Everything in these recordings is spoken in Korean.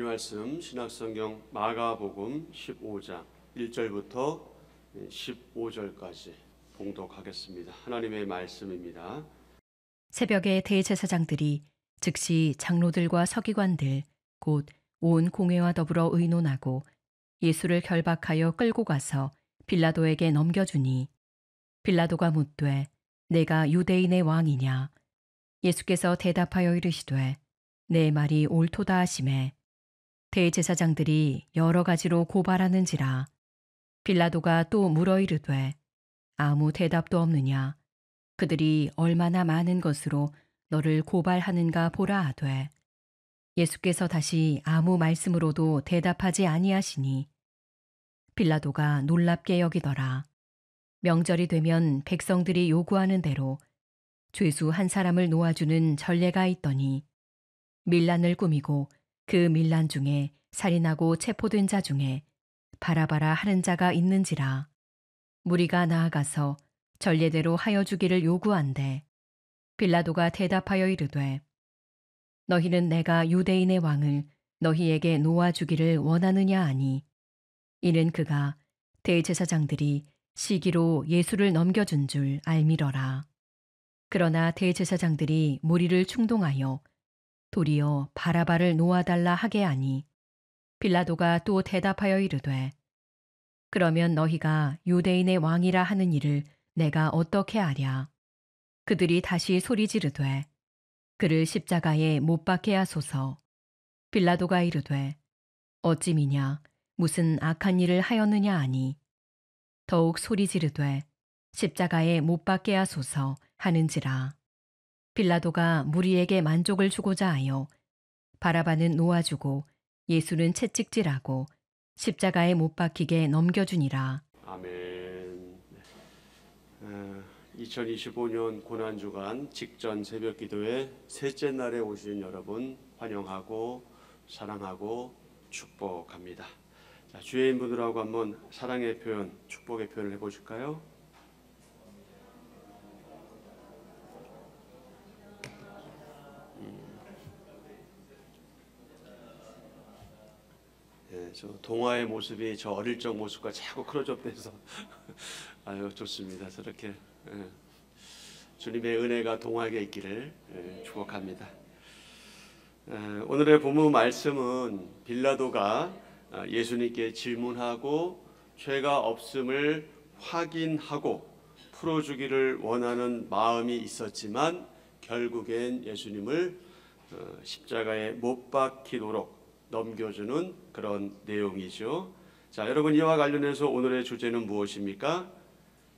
말씀 신약성경 마가복음 15장 1절부터 15절까지 봉독하겠습니다. 하나님의 말씀입니다. 새벽에 대제사장들이 즉시 장로들과 서기관들 곧 온 공회와 더불어 의논하고 예수를 결박하여 끌고 가서 빌라도에게 넘겨주니 빌라도가 묻되 내가 유대인의 왕이냐. 예수께서 대답하여 이르시되 내 말이 옳도다 하시매 대제사장들이 여러 가지로 고발하는지라. 빌라도가 또 물어 이르되 아무 대답도 없느냐. 그들이 얼마나 많은 것으로 너를 고발하는가 보라 하되 예수께서 다시 아무 말씀으로도 대답하지 아니하시니 빌라도가 놀랍게 여기더라. 명절이 되면 백성들이 요구하는 대로 죄수 한 사람을 놓아주는 전례가 있더니 밀란을 꾸미고 그 밀란 중에 살인하고 체포된 자 중에 바라바라 하는 자가 있는지라. 무리가 나아가서 전례대로 하여 주기를 요구한대 빌라도가 대답하여 이르되 너희는 내가 유대인의 왕을 너희에게 놓아주기를 원하느냐 하니 이는 그가 대제사장들이 시기로 예수를 넘겨준 줄 알미러라. 그러나 대제사장들이 무리를 충동하여 도리어 바라바를 놓아달라 하게 하니 빌라도가 또 대답하여 이르되 그러면 너희가 유대인의 왕이라 하는 일을 내가 어떻게 아랴. 그들이 다시 소리 지르되 그를 십자가에 못 박게 하소서. 빌라도가 이르되 어찌미냐 무슨 악한 일을 하였느냐 하니 더욱 소리 지르되 십자가에 못 박게 하소서 하는지라. 빌라도가 무리에게 만족을 주고자 하여 바라바는 놓아주고 예수는 채찍질하고 십자가에 못 박히게 넘겨주니라. 아멘. 2025년 고난주간 직전 새벽기도회 셋째 날에 오신 여러분 환영하고 사랑하고 축복합니다. 자, 주의 인분들하고 한번 사랑의 표현, 축복의 표현을 해보실까요? 저 동화의 모습이 저 어릴 적 모습과 자꾸 클로즈업돼서 아유 좋습니다. 저렇게 주님의 은혜가 동화에게 있기를 축복합니다. 오늘의 본문 말씀은 빌라도가 예수님께 질문하고 죄가 없음을 확인하고 풀어주기를 원하는 마음이 있었지만 결국엔 예수님을 십자가에 못 박히도록 넘겨주는 그런 내용이죠. 자, 여러분 이와 관련해서 오늘의 주제는 무엇입니까?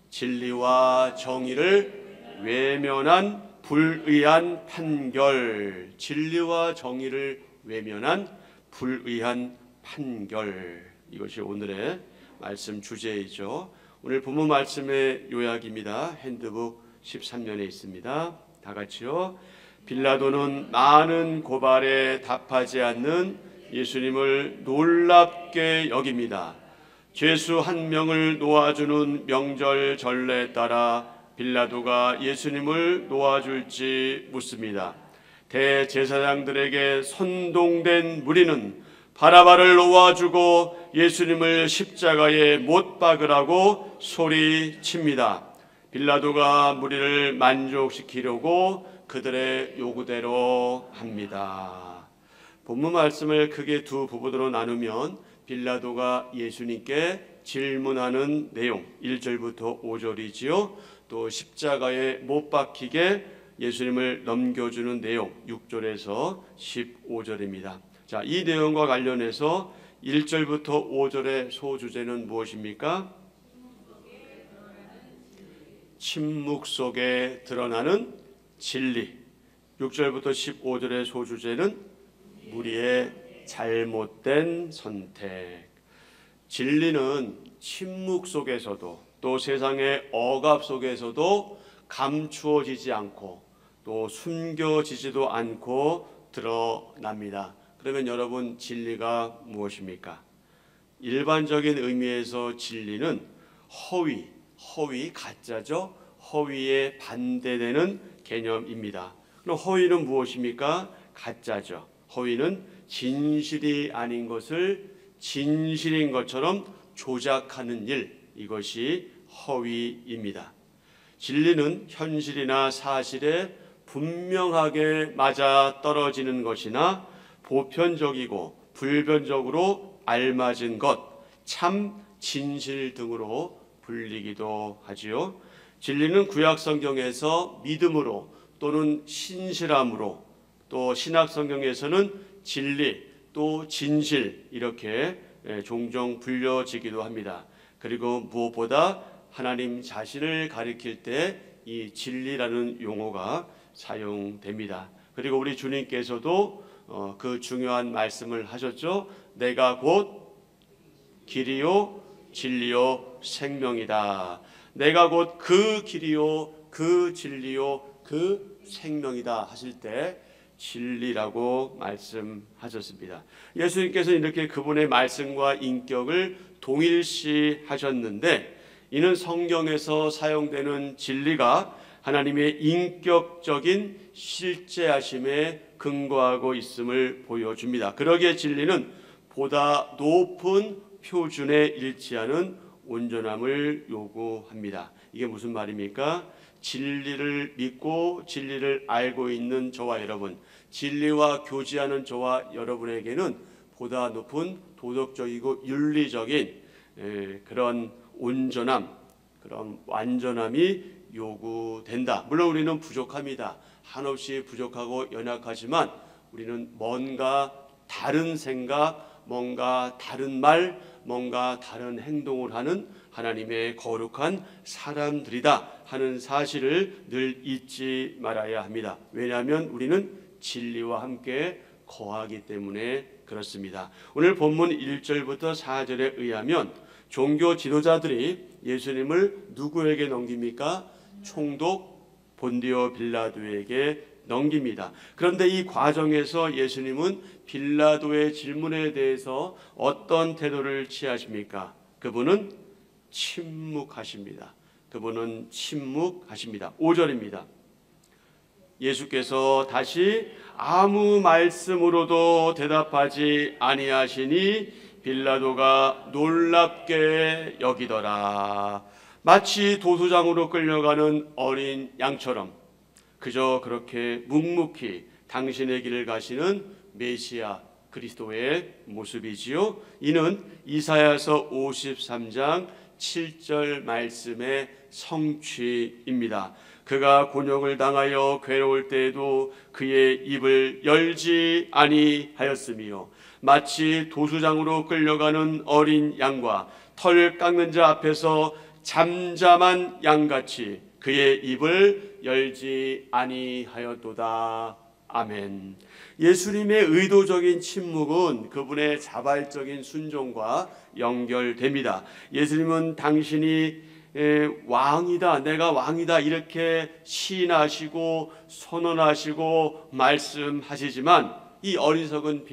진리와 정의를 외면한 불의한 판결. 진리와 정의를 외면한 불의한 판결. 이것이 오늘의 말씀 주제이죠. 오늘 본문 말씀의 요약입니다. 핸드북 13면에 있습니다. 다 같이요. 빌라도는 많은 고발에 답하지 않는 예수님을 놀랍게 여깁니다. 죄수 한 명을 놓아주는 명절 전례에 따라 빌라도가 예수님을 놓아줄지 묻습니다. 대제사장들에게 선동된 무리는 바라바를 놓아주고 예수님을 십자가에 못 박으라고 소리칩니다. 빌라도가 무리를 만족시키려고 그들의 요구대로 합니다. 본문 말씀을 크게 두 부분으로 나누면 빌라도가 예수님께 질문하는 내용 1절부터 5절이지요. 또 십자가에 못 박히게 예수님을 넘겨주는 내용 6절에서 15절입니다. 자, 이 내용과 관련해서 1절부터 5절의 소주제는 무엇입니까? 침묵 속에 드러나는 진리. 6절부터 15절의 소주제는 우리의 잘못된 선택. 진리는 침묵 속에서도 또 세상의 억압 속에서도 감추어지지 않고 또 숨겨지지도 않고 드러납니다. 그러면 여러분 진리가 무엇입니까? 일반적인 의미에서 진리는 허위, 가짜죠. 허위에 반대되는 개념입니다. 그럼 허위는 무엇입니까? 가짜죠. 허위는 진실이 아닌 것을 진실인 것처럼 조작하는 일, 이것이 허위입니다. 진리는 현실이나 사실에 분명하게 맞아 떨어지는 것이나 보편적이고 불변적으로 알맞은 것, 참 진실 등으로 불리기도 하지요. 진리는 구약 성경에서 믿음으로 또는 신실함으로, 또 신약 성경에서는 진리 또 진실, 이렇게 종종 불려지기도 합니다. 그리고 무엇보다 하나님 자신을 가리킬 때 이 진리라는 용어가 사용됩니다. 그리고 우리 주님께서도 그 중요한 말씀을 하셨죠. 내가 곧 길이요 진리요 생명이다. 내가 곧 그 길이요 그 진리요 그 생명이다 하실 때 진리라고 말씀하셨습니다. 예수님께서 이렇게 그분의 말씀과 인격을 동일시 하셨는데, 이는 성경에서 사용되는 진리가 하나님의 인격적인 실제하심에 근거하고 있음을 보여줍니다. 그러기에 진리는 보다 높은 표준에 일치하는 온전함을 요구합니다. 이게 무슨 말입니까? 진리를 믿고 진리를 알고 있는 저와 여러분, 진리와 교제하는 저와 여러분에게는 보다 높은 도덕적이고 윤리적인 그런 온전함, 그런 완전함이 요구된다. 물론 우리는 부족합니다. 한없이 부족하고 연약하지만 우리는 뭔가 다른 생각, 뭔가 다른 말, 뭔가 다른 행동을 하는 하나님의 거룩한 사람들이다 하는 사실을 늘 잊지 말아야 합니다. 왜냐하면 우리는 진리와 함께 거하기 때문에 그렇습니다. 오늘 본문 1절부터 4절에 의하면 종교 지도자들이 예수님을 누구에게 넘깁니까? 총독 본디오 빌라도에게 넘깁니다. 그런데 이 과정에서 예수님은 빌라도의 질문에 대해서 어떤 태도를 취하십니까? 그분은 침묵하십니다. 그분은 침묵하십니다. 5절입니다. 예수께서 다시 아무 말씀으로도 대답하지 아니하시니 빌라도가 놀랍게 여기더라. 마치 도수장으로 끌려가는 어린 양처럼 그저 그렇게 묵묵히 당신의 길을 가시는 메시아 그리스도의 모습이지요. 이는 이사야서 53장 7절 말씀의 성취입니다. 그가 곤욕을 당하여 괴로울 때에도 그의 입을 열지 아니하였으며 마치 도수장으로 끌려가는 어린 양과 털 깎는 자 앞에서 잠잠한 양같이 그의 입을 열지 아니하였도다. 아멘. 예수님의 의도적인 침묵은 그분의 자발적인 순종과 연결됩니다. 예수님은 당신이 왕이다, 내가 왕이다 이렇게 시인하시고 선언하시고 말씀하시지만 이 어리석은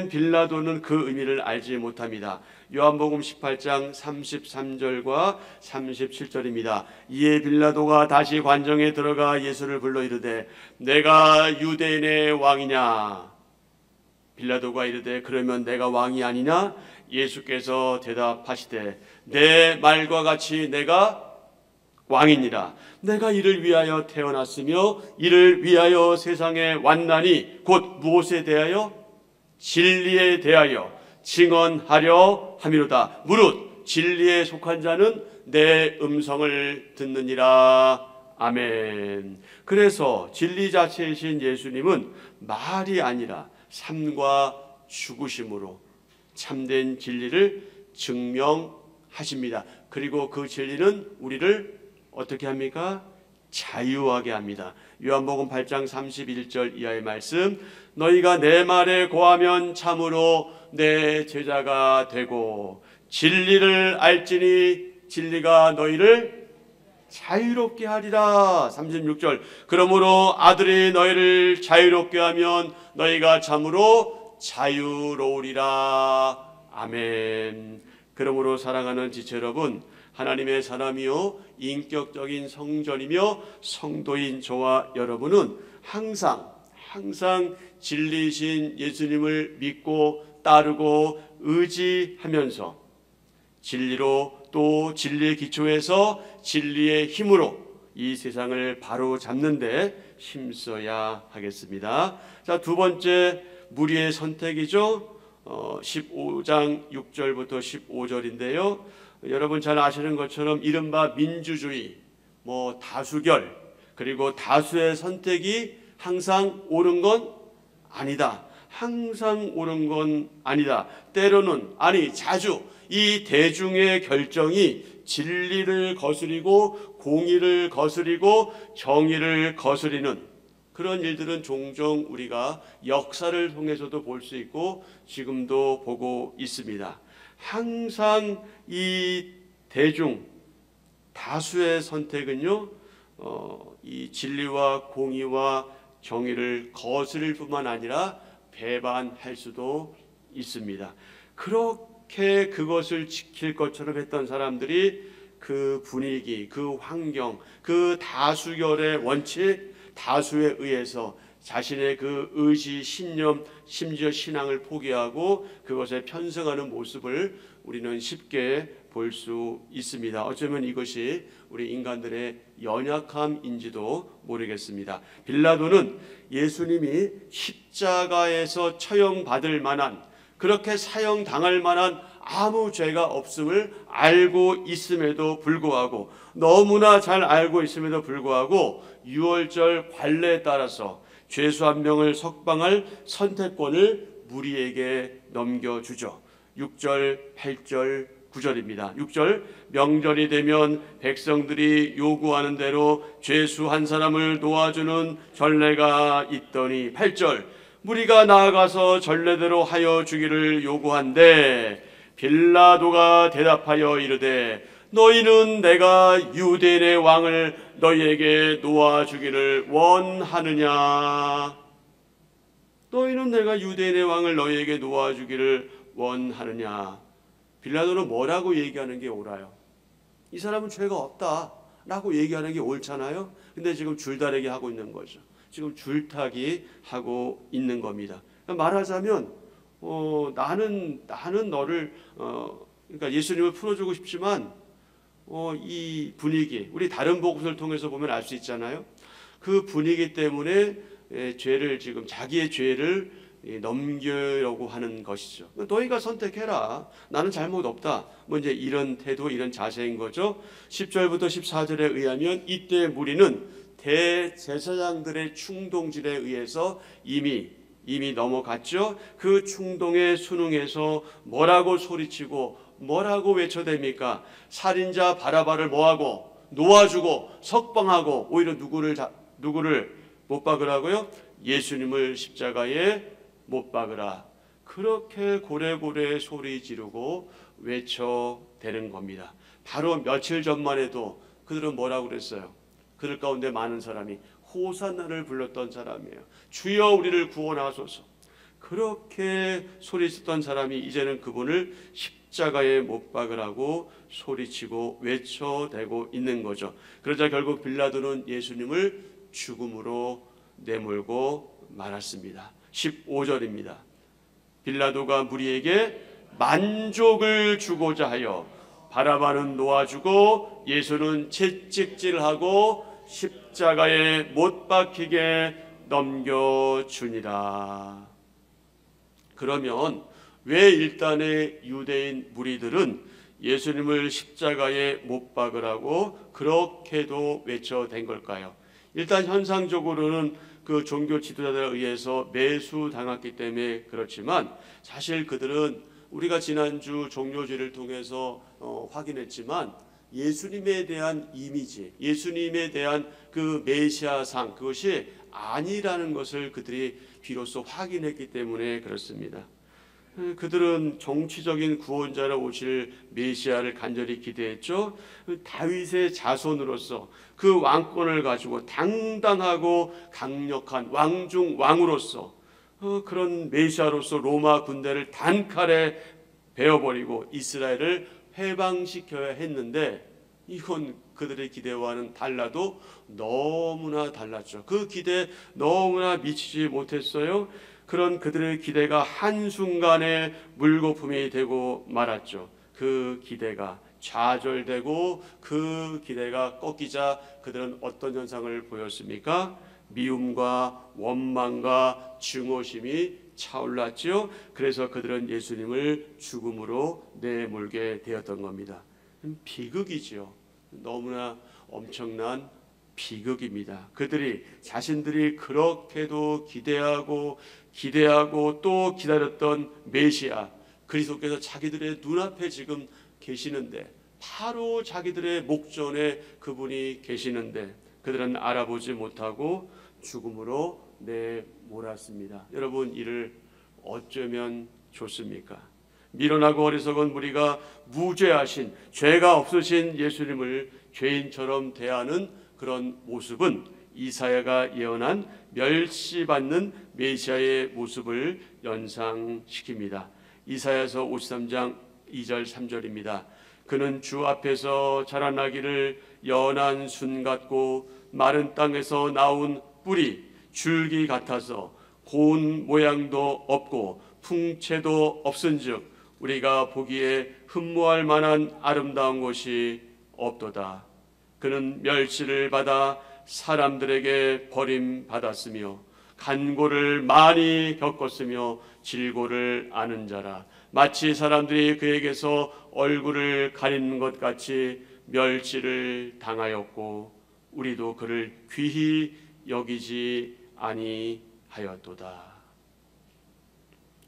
빌라도는 그 의미를 알지 못합니다. 요한복음 18장 33절과 37절입니다. 이에 빌라도가 다시 관정에 들어가 예수를 불러 이르되 내가 유대인의 왕이냐? 빌라도가 이르되 그러면 내가 왕이 아니냐? 예수께서 대답하시되 내 말과 같이 내가 왕이니라. 내가 이를 위하여 태어났으며 이를 위하여 세상에 왔나니 곧 무엇에 대하여? 진리에 대하여 증언하려 함이로다. 무릇 진리에 속한 자는 내 음성을 듣느니라. 아멘. 그래서 진리 자체이신 예수님은 말이 아니라 삶과 죽으심으로 참된 진리를 증명하십니다. 그리고 그 진리는 우리를 어떻게 합니까? 자유하게 합니다. 요한복음 8장 31절 이하의 말씀, 너희가 내 말에 거하면 참으로 내 제자가 되고 진리를 알지니 진리가 너희를 자유롭게 하리라. 36절, 그러므로 아들이 너희를 자유롭게 하면 너희가 참으로 자유로우리라. 아멘. 그러므로 사랑하는 지체 여러분, 하나님의 사람이요 인격적인 성전이며 성도인 저와 여러분은 항상 항상 진리이신 예수님을 믿고 따르고 의지하면서 진리로 또 진리의 기초에서 진리의 힘으로 이 세상을 바로 잡는데 힘써야 하겠습니다. 자, 두 번째 무리의 선택이죠. 15장 6절부터 15절인데요. 여러분 잘 아시는 것처럼 이른바 민주주의, 다수결, 그리고 다수의 선택이 항상 옳은 건 아니다. 항상 옳은 건 아니다. 때로는, 자주 이 대중의 결정이 진리를 거스리고 공의를 거스리고 정의를 거스리는 그런 일들은 종종 우리가 역사를 통해서도 볼 수 있고 지금도 보고 있습니다. 항상 이 대중 다수의 선택은요, 이 진리와 공의와 정의를 거스릴 뿐만 아니라 배반할 수도 있습니다. 그렇게 그것을 지킬 것처럼 했던 사람들이 그 분위기, 그 환경, 그 다수결의 원칙, 다수에 의해서 자신의 그 의지, 신념, 심지어 신앙을 포기하고 그것에 편승하는 모습을 우리는 쉽게 볼 수 있습니다. 어쩌면 이것이 우리 인간들의 연약함인지도 모르겠습니다. 빌라도는 예수님이 십자가에서 처형받을 만한, 그렇게 사형당할 만한 아무 죄가 없음을 알고 있음에도 불구하고, 너무나 잘 알고 있음에도 불구하고 6월절 관례에 따라서 죄수 한 명을 석방할 선택권을 무리에게 넘겨주죠. 6절, 8절, 9절입니다. 6절, 명절이 되면 백성들이 요구하는 대로 죄수 한 사람을 놓아주는 전례가 있더니, 8절, 무리가 나아가서 전례대로 하여 주기를 요구한데 빌라도가 대답하여 이르되 너희는 내가 유대인의 왕을 너희에게 놓아주기를 원하느냐? 너희는 내가 유대인의 왕을 너희에게 놓아주기를 원하느냐? 빌라도는 뭐라고 얘기하는 게 옳아요? 이 사람은 죄가 없다라고 얘기하는 게 옳잖아요. 근데 지금 줄다리기 하고 있는 거죠. 지금 줄타기 하고 있는 겁니다. 말하자면 나는 너를 그러니까 예수님을 풀어주고 싶지만 이 분위기, 우리 다른 복음서를 통해서 보면 알 수 있잖아요. 그 분위기 때문에 죄를 지금 자기의 죄를 넘기려고 하는 것이죠. 너희가 선택해라. 나는 잘못 없다. 이제 이런 태도, 이런 자세인 거죠. 10절부터 14절에 의하면 이때 무리는 대제사장들의 충동질에 의해서 이미 넘어갔죠. 그 충동에 순응해서 뭐라고 소리치고 뭐라고 외쳐댑니까? 살인자 바라바를 뭐하고 놓아주고 석방하고, 오히려 누구를 못 박으라고요? 예수님을 십자가에 못 박으라. 그렇게 고래고래 소리 지르고 외쳐대는 겁니다. 바로 며칠 전만 해도 그들은 뭐라고 그랬어요? 그들 가운데 많은 사람이 호산나를 불렀던 사람이에요. 주여 우리를 구원하소서. 그렇게 소리쳤던 사람이 이제는 그분을 십자가에 못 박으라고 소리치고 외쳐대고 있는 거죠. 그러자 결국 빌라도는 예수님을 죽음으로 내몰고 말았습니다. 15절입니다. 빌라도가 무리에게 만족을 주고자 하여 바라바는 놓아주고 예수는 채찍질하고 십자가에 못 박히게 넘겨주니라. 그러면 왜 일단의 유대인 무리들은 예수님을 십자가에 못 박으라고 그렇게도 외쳐댄 걸까요? 일단 현상적으로는 그 종교 지도자들에 의해서 매수당했기 때문에 그렇지만, 사실 그들은 우리가 지난주 종료제를 통해서 확인했지만 예수님에 대한 이미지, 예수님에 대한 그 메시아상, 그것이 아니라는 것을 그들이 비로소 확인했기 때문에 그렇습니다. 그들은 정치적인 구원자로 오실 메시아를 간절히 기대했죠. 다윗의 자손으로서 그 왕권을 가지고 당당하고 강력한 왕중 왕으로서 그런 메시아로서 로마 군대를 단칼에 베어버리고 이스라엘을 해방시켜야 했는데, 이건 그들의 기대와는 달라도 너무나 달랐죠. 그 기대에 너무나 미치지 못했어요. 그런 그들의 기대가 한순간에 물거품이 되고 말았죠. 그 기대가 좌절되고 그 기대가 꺾이자 그들은 어떤 현상을 보였습니까? 미움과 원망과 증오심이 차올랐죠. 그래서 그들은 예수님을 죽음으로 내몰게 되었던 겁니다. 비극이죠. 너무나 엄청난 비극입니다. 그들이 자신들이 그렇게도 기대하고 또 기다렸던 메시아 그리스도께서 자기들의 눈앞에 지금 계시는데, 바로 자기들의 목전에 그분이 계시는데 그들은 알아보지 못하고 죽음으로 내몰았습니다. 여러분, 이를 어쩌면 좋습니까? 미련하고 어리석은 무리가 무죄하신, 죄가 없으신 예수님을 죄인처럼 대하는 그런 모습은 이사야가 예언한 멸시받는 메시아의 모습을 연상시킵니다. 이사야서 53장 2절 3절입니다. 그는 주 앞에서 자라나기를 연한 순 같고 마른 땅에서 나온 뿌리 줄기 같아서 고운 모양도 없고 풍채도 없은즉 우리가 보기에 흠모할 만한 아름다운 곳이 없도다. 그는 멸시를 받아 사람들에게 버림받았으며 간고를 많이 겪었으며 질고를 아는 자라. 마치 사람들이 그에게서 얼굴을 가리는 것 같이 멸시를 당하였고 우리도 그를 귀히 여기지 아니하였도다.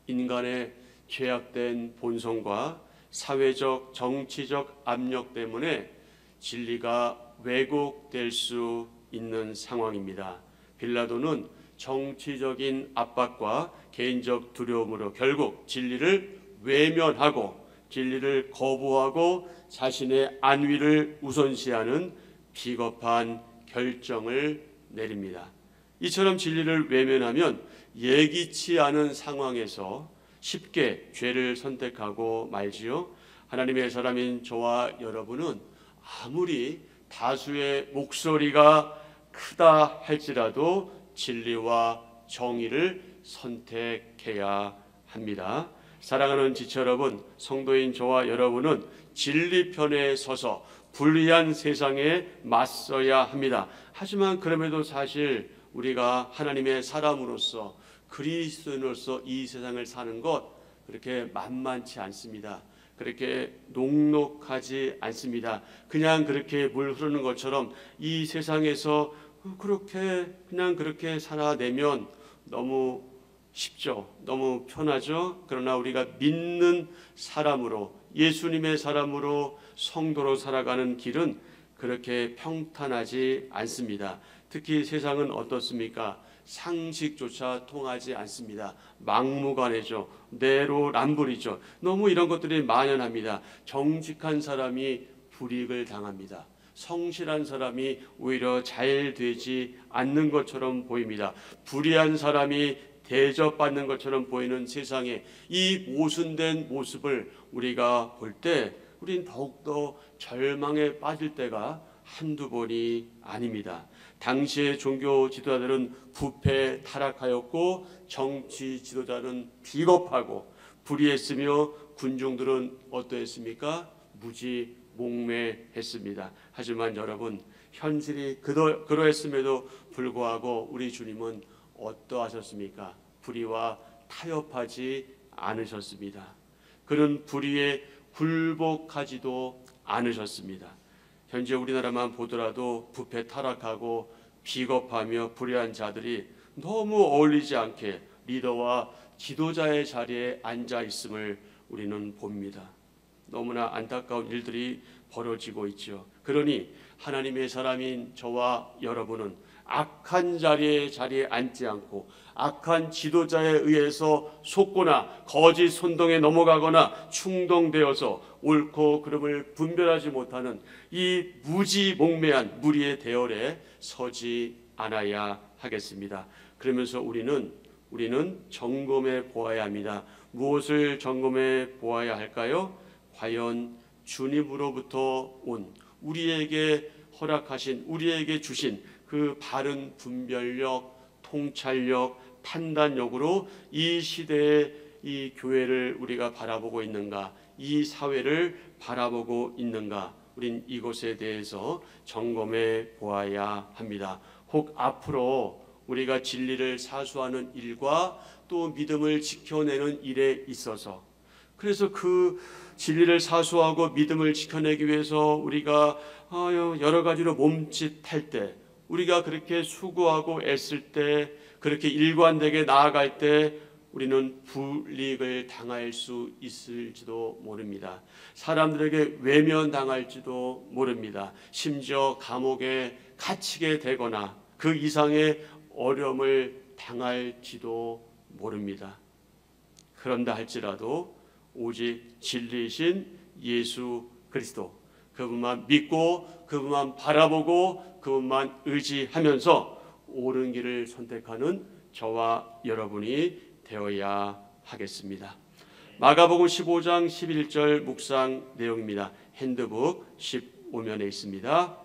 인간의 죄악된 본성과 사회적 정치적 압력 때문에 진리가 왜곡될 수 있는 상황입니다. 빌라도는 정치적인 압박과 개인적 두려움으로 결국 진리를 외면하고 진리를 거부하고 자신의 안위를 우선시하는 비겁한 결정을 내립니다. 이처럼 진리를 외면하면 예기치 않은 상황에서 쉽게 죄를 선택하고 말지요. 하나님의 사람인 저와 여러분은 아무리 다수의 목소리가 크다 할지라도 진리와 정의를 선택해야 합니다. 사랑하는 지체 여러분, 성도인 저와 여러분은 진리 편에 서서 불의한 세상에 맞서야 합니다. 하지만 그럼에도 사실 우리가 하나님의 사람으로서 그리스도인으로서 이 세상을 사는 것 그렇게 만만치 않습니다. 그렇게 녹록하지 않습니다. 그냥 그렇게 물 흐르는 것처럼 이 세상에서 그냥 그렇게 살아내면 너무 쉽죠. 너무 편하죠. 그러나 우리가 믿는 사람으로, 예수님의 사람으로 성도로 살아가는 길은 그렇게 평탄하지 않습니다. 특히 세상은 어떻습니까? 상식조차 통하지 않습니다. 막무가내죠. 내로남불이죠. 너무 이런 것들이 만연합니다. 정직한 사람이 불이익을 당합니다. 성실한 사람이 오히려 잘 되지 않는 것처럼 보입니다. 불의한 사람이 대접받는 것처럼 보이는 세상에 이 모순된 모습을 우리가 볼 때 우린 더욱더 절망에 빠질 때가 한두 번이 아닙니다. 당시의 종교 지도자들은 부패 타락하였고 정치 지도자는 비겁하고 불의했으며 군중들은 어떠했습니까? 무지몽매했습니다. 하지만 여러분, 현실이 그러했음에도 불구하고 우리 주님은 어떠하셨습니까? 불의와 타협하지 않으셨습니다. 그는 불의에 굴복하지도 않으셨습니다. 현재 우리나라만 보더라도 부패 타락하고 비겁하며 불의한 자들이 너무 어울리지 않게 리더와 지도자의 자리에 앉아 있음을 우리는 봅니다. 너무나 안타까운 일들이 벌어지고 있죠. 그러니 하나님의 사람인 저와 여러분은 악한 자리에 앉지 않고 악한 지도자에 의해서 속거나 거짓 선동에 넘어가거나 충동되어서 옳고 그름을 분별하지 못하는 이 무지몽매한 무리의 대열에 서지 않아야 하겠습니다. 그러면서 우리는 점검해 보아야 합니다. 무엇을 점검해 보아야 할까요? 과연 주님으로부터 온 우리에게 허락하신, 우리에게 주신 그 바른 분별력, 통찰력, 판단력으로 이 시대의 이 교회를 우리가 바라보고 있는가, 이 사회를 바라보고 있는가, 우린 이것에 대해서 점검해 보아야 합니다. 혹 앞으로 우리가 진리를 사수하는 일과 또 믿음을 지켜내는 일에 있어서, 그래서 그 진리를 사수하고 믿음을 지켜내기 위해서 우리가 여러 가지로 몸짓할 때, 우리가 그렇게 수고하고 애쓸 때, 그렇게 일관되게 나아갈 때 우리는 불이익을 당할 수 있을지도 모릅니다. 사람들에게 외면당할지도 모릅니다. 심지어 감옥에 갇히게 되거나 그 이상의 어려움을 당할지도 모릅니다. 그런다 할지라도 오직 진리이신 예수 그리스도, 그분만 믿고 그분만 바라보고 그분만 의지하면서 옳은 길을 선택하는 저와 여러분이 되어야 하겠습니다. 마가복음 15장 11절 묵상 내용입니다. 핸드북 15면에 있습니다.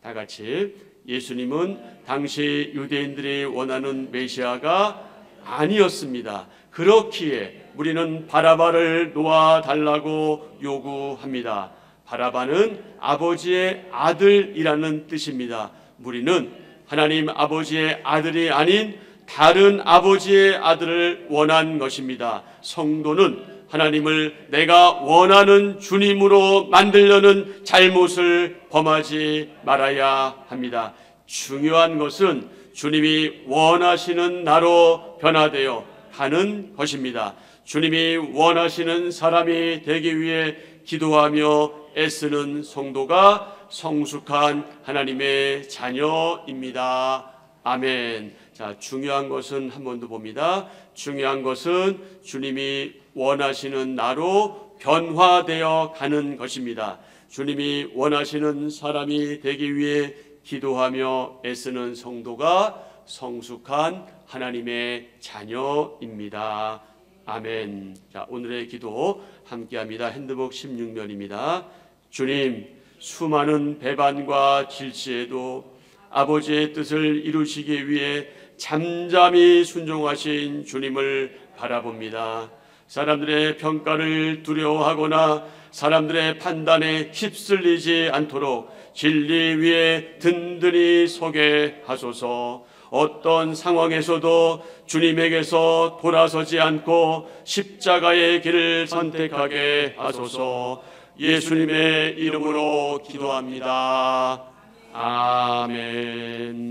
다 같이. 예수님은 당시 유대인들이 원하는 메시아가 아니었습니다. 그렇기에 우리는 바라바를 놓아달라고 요구합니다. 바라바는 아버지의 아들이라는 뜻입니다. 우리는 하나님 아버지의 아들이 아닌 다른 아버지의 아들을 원한 것입니다. 성도는 하나님을 내가 원하는 주님으로 만들려는 잘못을 범하지 말아야 합니다. 중요한 것은 주님이 원하시는 나로 변화되어 가는 것입니다. 주님이 원하시는 사람이 되기 위해 기도하며 애쓰는 성도가 성숙한 하나님의 자녀입니다. 아멘. 자, 중요한 것은 한 번 더 봅니다. 중요한 것은 주님이 원하시는 나로 변화되어 가는 것입니다. 주님이 원하시는 사람이 되기 위해 기도하며 애쓰는 성도가 성숙한 하나님의 자녀입니다. 아멘. 자, 오늘의 기도 함께합니다. 핸드북 16면입니다. 주님, 수많은 배반과 질시에도 아버지의 뜻을 이루시기 위해 잠잠히 순종하신 주님을 바라봅니다. 사람들의 평가를 두려워하거나 사람들의 판단에 휩쓸리지 않도록 진리 위에 든든히 서게 하소서. 어떤 상황에서도 주님에게서 돌아서지 않고 십자가의 길을 선택하게 하소서. 예수님의 이름으로 기도합니다. 아멘.